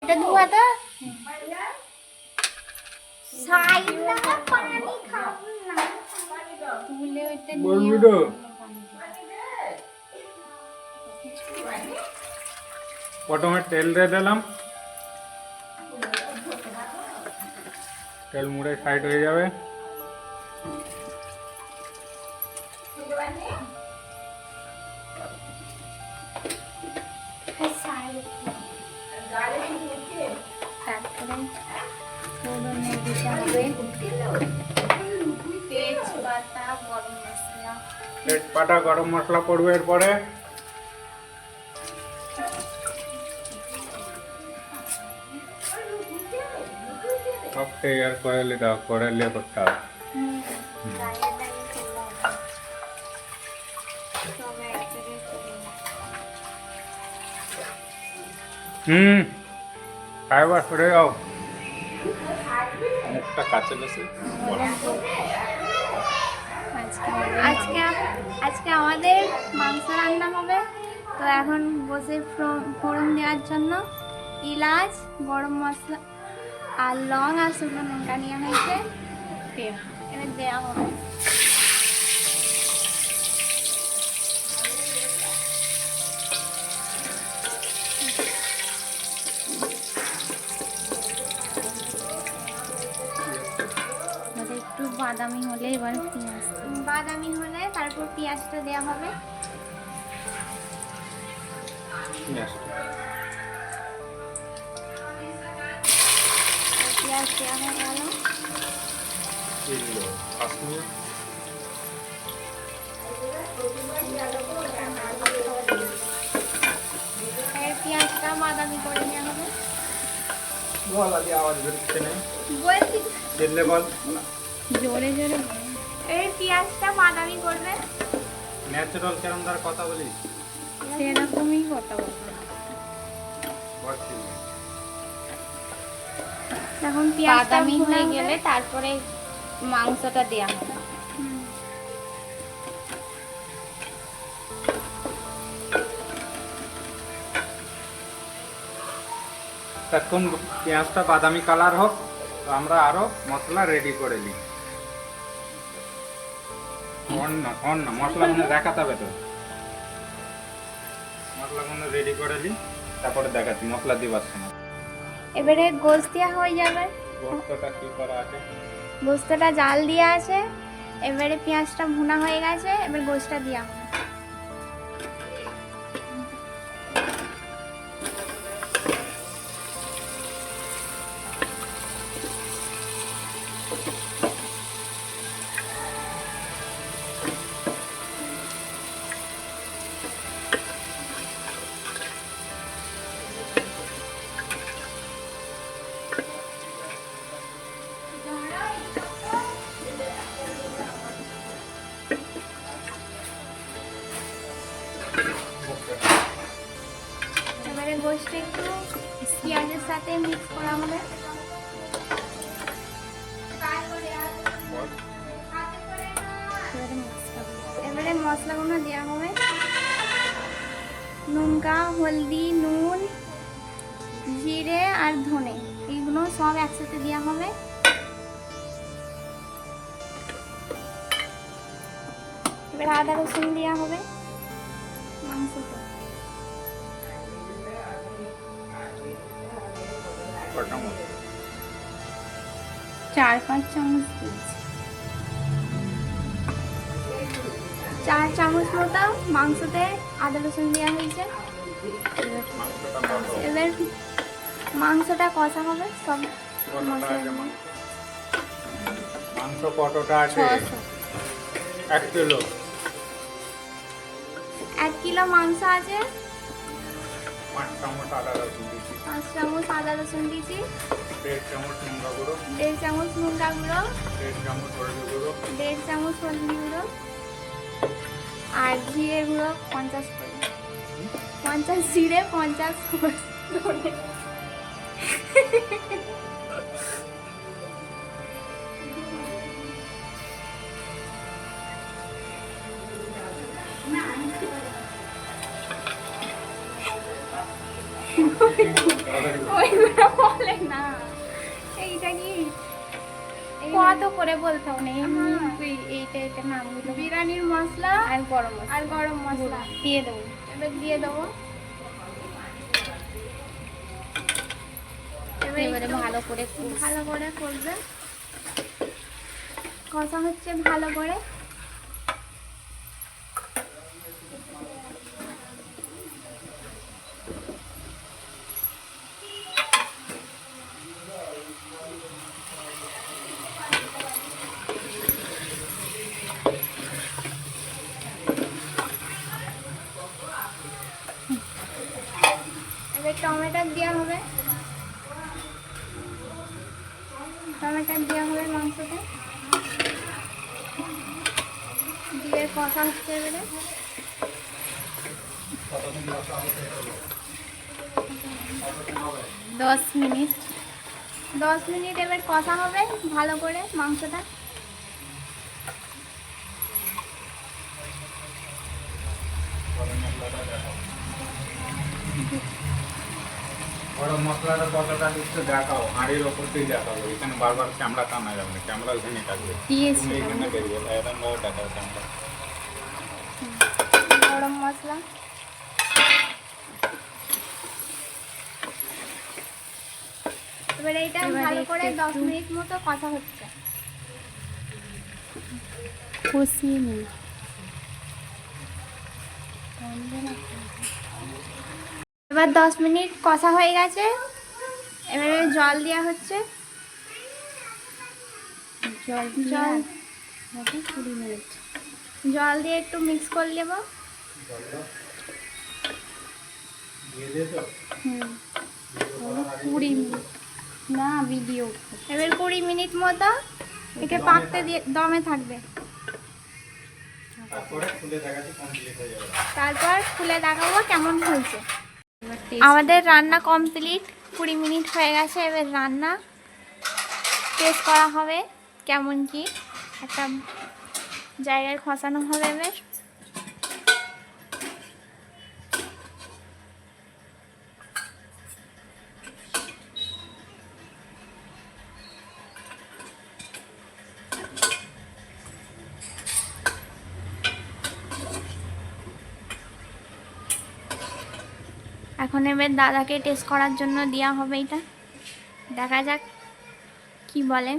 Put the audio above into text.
এটা ধোয়া তো সাইডটা পানি খাবো না তুলে ওইটা নিয়ে প্রথমে তেল দিয়ে দিলাম, তেল মুড়ে সাইড হয়ে যাবে। তেজপাতা গরম মশলা পড়বে এরপরে। সব তৈরি করে নিতে করে নিয়ে করতে হবে। খাইবার সরে যাও, একটা কাছে বসে। আজকে আমাদের মাংস রান্না হবে। তো এখন বসে ফোড়ন দেওয়ার জন্য এলাচ, গরম মশলা আর লং আর শুকনো লঙ্কা নেওয়া হয়েছে, এবার দেওয়া হবে। একটু বাদামি হলে এবার পেঁয়াজ, বাদামি হলে তারপর পেঁয়াজটা দেওয়া হবে। পেঁয়াজ দেওয়া হয়ে গেল। পেঁয়াজটা বাদামি করে নেওয়া হবে। জোরে জোরে এই পেঁয়াজটা বাদামি করবে। ন্যাচারাল কেরম ধর কথা বলিস, সেরকমই কথা বলবো। এখন পেঁয়াজটা বাদামি হয়ে গেলে তারপরে মাংসটা দেওয়া হবে। তখন পেঁয়াজটা বাদামি কালার হোক, তো আমরা আরো মশলা রেডি করে নিই। মশলাগুলো দেখাতে হবে তো, মশলাগুলো রেডি করে নিই, তারপরে দেখাচ্ছি মশলা দিবার সময়। এবারে গোশ দেওয়া হয়ে যাবে। গোশটা কি করা আছে? গোশটা জাল দেওয়া আছে। এবারে পেঁয়াজটা ভুনা হয়ে গেছে, এবার গোশটা দেওয়া হবে। এবারে গোশটা একটু পেঁয়াজের সাথে মিক্স করা হবে। এবারে মশলাগুলো দেওয়া হবে। লঙ্কা, হলদি, নুন, জিরে আর ধনে, এইগুলো সব একসাথে দেওয়া হবে। এবার আদা রসুন দেওয়া হবে মাংসটা। 4-5 চামচ দিয়েছি। 4 চামচ মতো মাংসতে আদা রসুন দেওয়া হয়েছে। এবার মাংসটা কষা হবে সব মশলা। মাংস কতটা আছে? 1 কিলো। 1 কিলো মাংস আছে। 5 চামচ আদা রসুন দিয়েছি। 5 চামচ আদা রসুন দিয়েছি। 1.5 চামচ লঙ্কা গুঁড়ো। 1.5 চামচ লঙ্কা গুঁড়ো। 1.5 চামচ হলদি গুঁড়ো। 1.5 চামচ হলদি গুঁড়ো। আর জিরে গুঁড়ো 50 করে। 50 জিরে, 50 ধনে। ওইগুলো এটা কি কত করে বলতে হবে এমনি এইটা এটা নামগুলো বিরিয়ানির মশলা আর গরম মশলা আর গরম মশলা দিয়ে দেবো। এবার দিয়ে দেবো। এবারে একটু ভালো করে ভালো করে করবে, কষা হচ্ছে ভালো করে। এবার টমেটো দেওয়া হবে, টমেটো দেওয়া হবে মাংসতে দিয়ে কষা হচ্ছে। এবারে 10 মিনিট 10 মিনিট এবার কষা হবে ভালো করে মাংসটা। গরম মশলাটা কতটা একটু দেখাও, হাঁড়ির ওপর দিয়ে দেখাবো, এখানে বারবার ক্যামেরা টানা যাবে না, ক্যামেরা ওখানে থাকবে, দিয়েছি তুমি এখানে বেরিয়ে এরকম ভাবে দেখাও ক্যামেরা। গরম মশলা এবার এইটা এবারে ভালো করে একটু 10 মিনিট মতো কষা হচ্ছে। কষিয়ে নিই। এবার 10 মিনিট কষা হয়ে গেছে, এবারে জল দেওয়া হচ্ছে। জল জল 20 মিনিট জল দিয়ে একটু মিক্স করে নেব। দিয়ে দিয়ে তো 20 মিনিট না ভিডিও এবার 20 মিনিট মতো একে পাকতে দিয়ে দমে থাকবে। তারপরে খুলে দেখাচ্ছি কমপ্লিট হয়ে যাবে। তারপর খুলে দেখাবো কেমন হয়েছে। এবার আমাদের রান্না কমপ্লিট, 20 মিনিট হয়ে গেছে। এবার রান্না টেস্ট করা হবে কেমন কি, একটা জায়গায় খসানো হবে। এবার এখন এবার দাদাকে টেস্ট করার জন্য দেওয়া হবে। এটা দেখা যাক কি বলে।